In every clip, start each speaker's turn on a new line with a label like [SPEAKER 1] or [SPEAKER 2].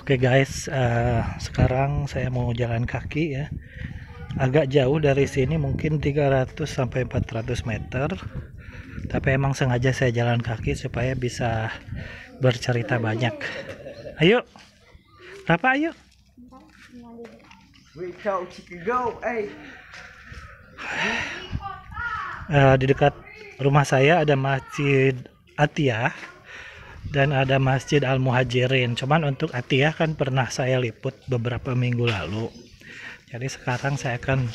[SPEAKER 1] Oke guys, sekarang saya mau jalan kaki ya. Agak jauh dari sini, mungkin 300 sampai 400 meter. Tapi emang sengaja saya jalan kaki supaya bisa bercerita banyak. Ayo, berapa ayo? Di dekat rumah saya ada Masjid Atiyah dan ada Masjid Al-Muhajirin. Cuman untuk Atiyah kan pernah saya liput beberapa minggu lalu. Jadi sekarang saya akan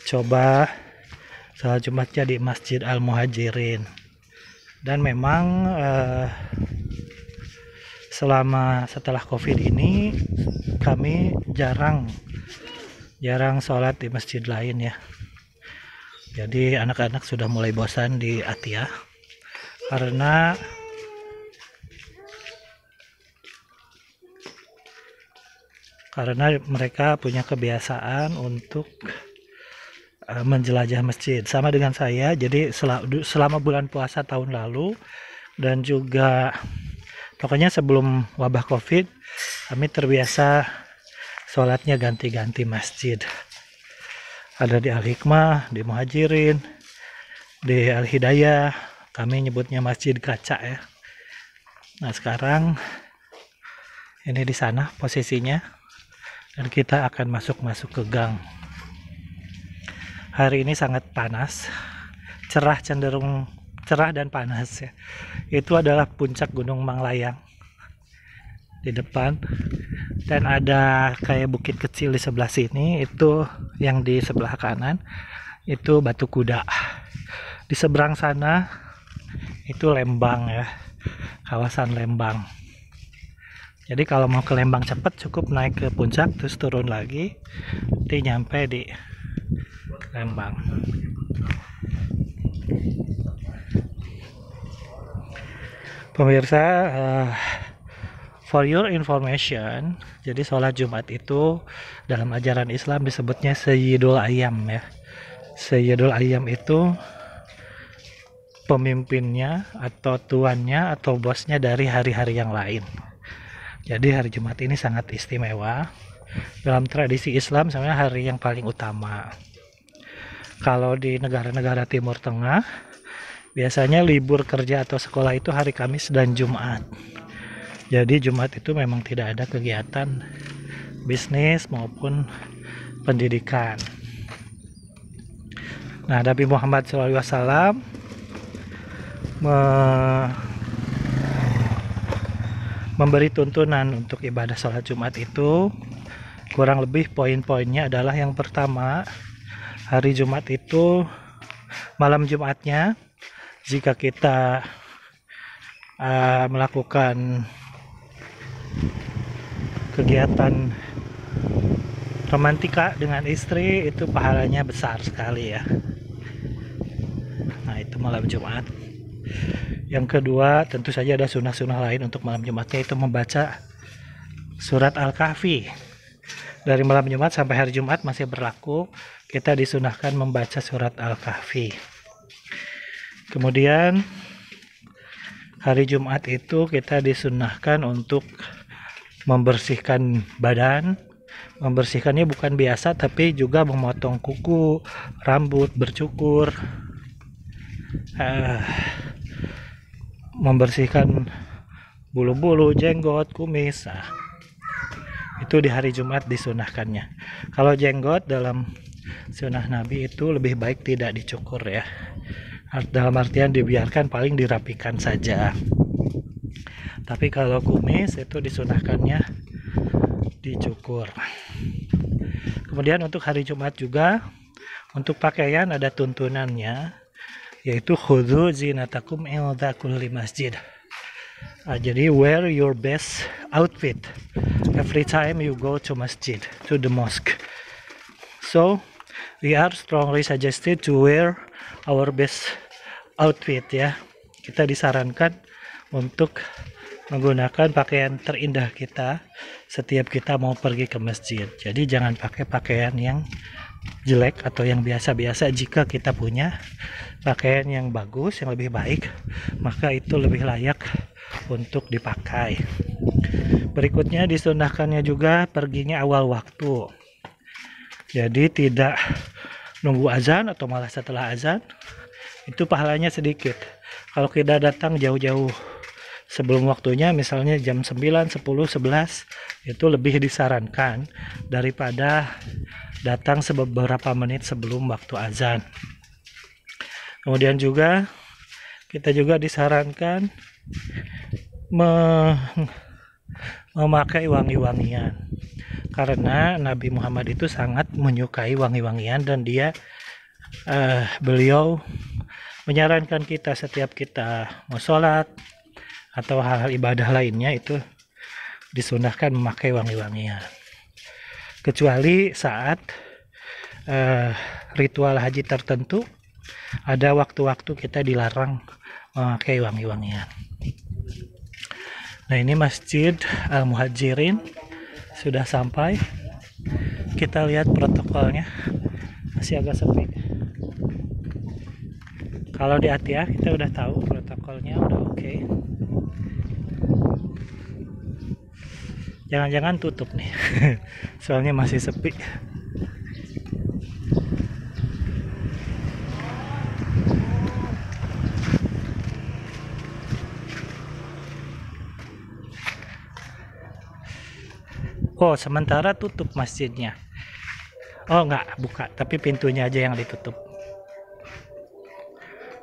[SPEAKER 1] coba salat Jumatnya di Masjid Al-Muhajirin. Dan memang setelah Covid ini kami jarang sholat di masjid lain ya. Jadi anak-anak sudah mulai bosan di Atiyah karena mereka punya kebiasaan untuk menjelajah masjid sama dengan saya. Jadi selama bulan puasa tahun lalu dan juga pokoknya sebelum wabah Covid, kami terbiasa sholatnya ganti-ganti masjid. Ada di Al-Hikmah, di Muhajirin, di Al-Hidayah. Kami nyebutnya Masjid Kaca ya. Nah sekarang ini di sana posisinya, dan kita akan masuk ke gang. Hari ini sangat panas, cenderung cerah dan panas ya. Itu adalah puncak Gunung Manglayang di depan, dan ada kayak bukit kecil di sebelah sini. Itu yang di sebelah kanan itu Batu Kuda. Di seberang sana itu Lembang ya, kawasan Lembang. Jadi kalau mau ke Lembang cepat cukup naik ke puncak terus turun lagi, nanti nyampe di Lembang. Pemirsa, for your information, jadi sholat Jumat itu dalam ajaran Islam disebutnya Sayyidul Ayyam ya. Sayyidul Ayyam itu pemimpinnya atau tuannya atau bosnya dari hari-hari yang lain. Jadi hari Jumat ini sangat istimewa. Dalam tradisi Islam sebenarnya hari yang paling utama. Kalau di negara-negara Timur Tengah, biasanya libur kerja atau sekolah itu hari Kamis dan Jumat. Jadi Jumat itu memang tidak ada kegiatan bisnis maupun pendidikan. Nah, Nabi Muhammad SAW memberi tuntunan untuk ibadah sholat Jumat itu. Kurang lebih poin-poinnya adalah yang pertama, hari Jumat itu malam Jumatnya jika kita melakukan kegiatan romantika dengan istri itu pahalanya besar sekali ya. Nah itu malam Jumat. Yang kedua tentu saja ada sunnah-sunnah lain untuk malam Jumatnya, itu membaca surat Al-Kahfi. Dari malam Jumat sampai hari Jumat masih berlaku, kita disunahkan membaca surat Al-Kahfi. Kemudian hari Jumat itu kita disunahkan untuk membersihkan badan. Membersihkannya bukan biasa, tapi juga memotong kuku, rambut, bercukur, membersihkan bulu-bulu, jenggot, kumis. Nah, itu di hari Jumat disunahkannya. Kalau jenggot dalam sunnah Nabi itu lebih baik tidak dicukur ya. Dalam artian dibiarkan, paling dirapikan saja. Tapi kalau kumis itu disunahkannya dicukur. Kemudian untuk hari Jumat juga untuk pakaian ada tuntunannya, yaitu khudzu zinatakum inda kulli masjid. Jadi wear your best outfit every time you go to masjid, to the mosque. So we are strongly suggested to wear our best outfit ya. Kita disarankan untuk menggunakan pakaian terindah kita setiap kita mau pergi ke masjid. Jadi jangan pakai pakaian yang jelek atau yang biasa-biasa. Jika kita punya pakaian yang bagus, yang lebih baik, maka itu lebih layak untuk dipakai. Berikutnya disunahkannya juga perginya awal waktu. Jadi tidak nunggu azan atau malah setelah azan, itu pahalanya sedikit. Kalau kita datang jauh-jauh sebelum waktunya, misalnya jam 9, 10, 11, itu lebih disarankan daripada datang beberapa menit sebelum waktu azan. Kemudian juga kita juga disarankan memakai wangi-wangian, karena Nabi Muhammad itu sangat menyukai wangi-wangian, dan beliau menyarankan kita setiap kita mau sholat atau hal-hal ibadah lainnya itu disunahkan memakai wangi-wangian, kecuali saat ritual haji tertentu, ada waktu-waktu kita dilarang memakai wangi-wangian. Nah, ini Masjid Al-Muhajirin sudah sampai. Kita lihat protokolnya, masih agak sepi. Kalau di Atia kita udah tahu protokolnya udah oke. Jangan-jangan tutup nih soalnya masih sepi. Oh, sementara tutup masjidnya. Oh, enggak, buka, tapi pintunya aja yang ditutup.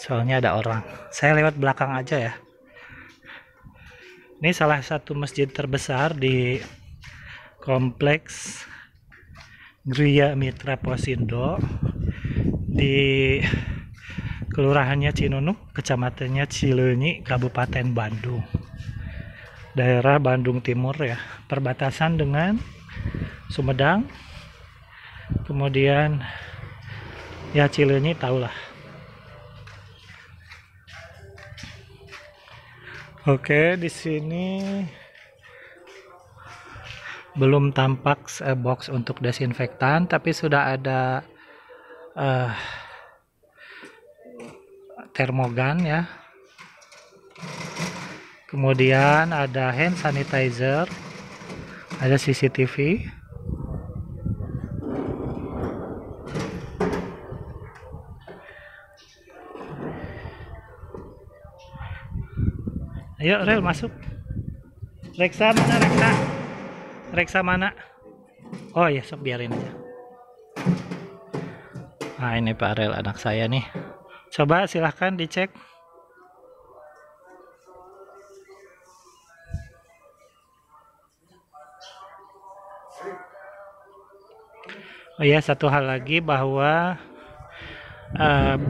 [SPEAKER 1] Soalnya ada orang. Saya lewat belakang aja ya. Ini salah satu masjid terbesar di kompleks Gria Mitra Posindo di kelurahannya Cinunuk, kecamatannya Cileunyi, Kabupaten Bandung, daerah Bandung Timur ya, perbatasan dengan Sumedang. Kemudian ya Cileunyi tahulah. Oke, di sini belum tampak box untuk desinfektan, tapi sudah ada termogan ya. Kemudian ada hand sanitizer, ada CCTV. Ayo Rel masuk. Reksa mana Reksa? Reksa mana? Oh ya, sok biarin aja. Nah, ini Pak Rel anak saya nih. Coba silahkan dicek. Oh ya, satu hal lagi bahwa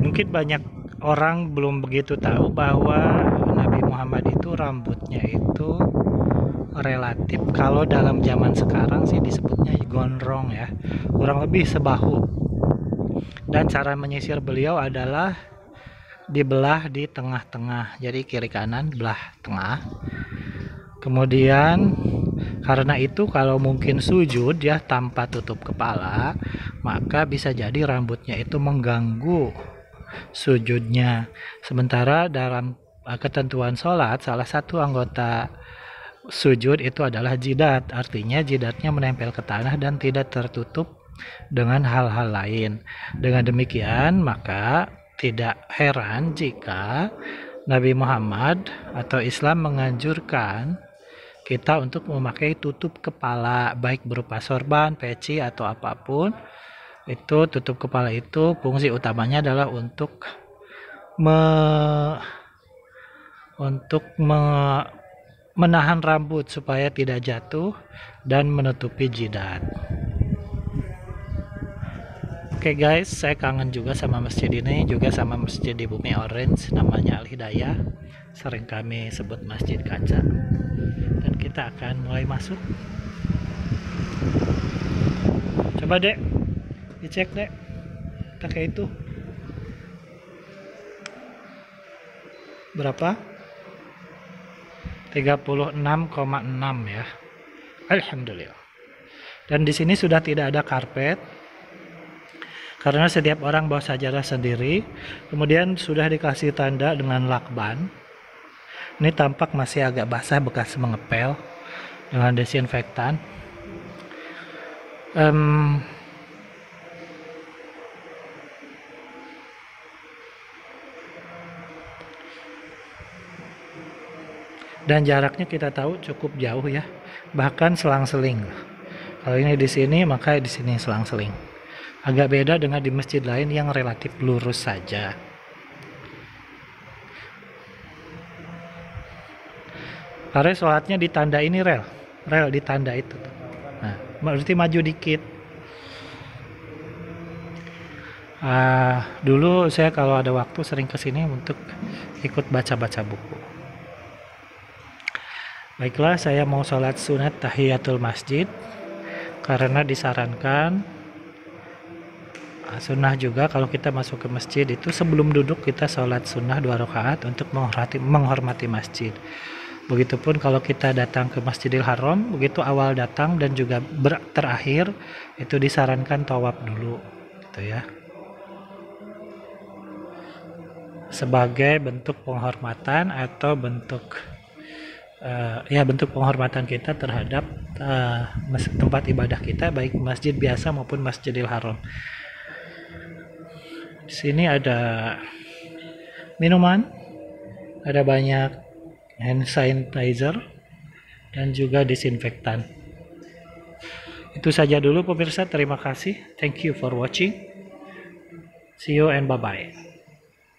[SPEAKER 1] mungkin banyak orang belum begitu tahu bahwa Nabi Muhammad itu rambutnya itu relatif, kalau dalam zaman sekarang sih disebutnya gondrong ya, kurang lebih sebahu. Dan cara menyisir beliau adalah dibelah di tengah-tengah, jadi kiri kanan belah tengah. Kemudian karena itu kalau mungkin sujud ya tanpa tutup kepala, maka bisa jadi rambutnya itu mengganggu sujudnya. Sementara dalam ketentuan sholat, salah satu anggota sujud itu adalah jidat, artinya jidatnya menempel ke tanah dan tidak tertutup dengan hal-hal lain. Dengan demikian, maka tidak heran jika Nabi Muhammad atau Islam menganjurkan kita untuk memakai tutup kepala, baik berupa sorban, peci, atau apapun. Itu tutup kepala itu fungsi utamanya adalah untuk menahan rambut supaya tidak jatuh dan menutupi jidat. Oke guys, saya kangen juga sama masjid ini, juga sama masjid di Bumi Orange, namanya Al Hidayah, sering kami sebut masjid kaca. Dan kita akan mulai masuk. Coba Dek, dicek Dek, pakai itu berapa? 36,6 ya. Alhamdulillah. Dan di sini sudah tidak ada karpet. karena setiap orang bawa sajadah sendiri. Kemudian sudah dikasih tanda dengan lakban. Ini tampak masih agak basah bekas mengepel dengan desinfektan. Dan jaraknya kita tahu cukup jauh ya, bahkan selang-seling. Kalau ini di sini, maka di sini selang-seling. Agak beda dengan di masjid lain yang relatif lurus saja. Karena sholatnya di tanda ini rel di tanda itu. Nah, berarti maju dikit. Dulu saya kalau ada waktu sering kesini untuk ikut baca-baca buku. Baiklah, saya mau sholat sunat tahiyatul masjid karena disarankan. Sunnah juga kalau kita masuk ke masjid itu sebelum duduk kita sholat sunnah 2 rakaat untuk menghormati masjid. Begitupun kalau kita datang ke Masjidil Haram, begitu awal datang dan juga terakhir itu disarankan tawaf dulu, gitu ya. Sebagai bentuk penghormatan atau bentuk penghormatan kita terhadap tempat ibadah kita, baik masjid biasa maupun Masjidil Haram. Di sini ada minuman, ada banyak hand sanitizer dan juga disinfektan. Itu saja dulu pemirsa, terima kasih. Thank you for watching. See you and bye-bye.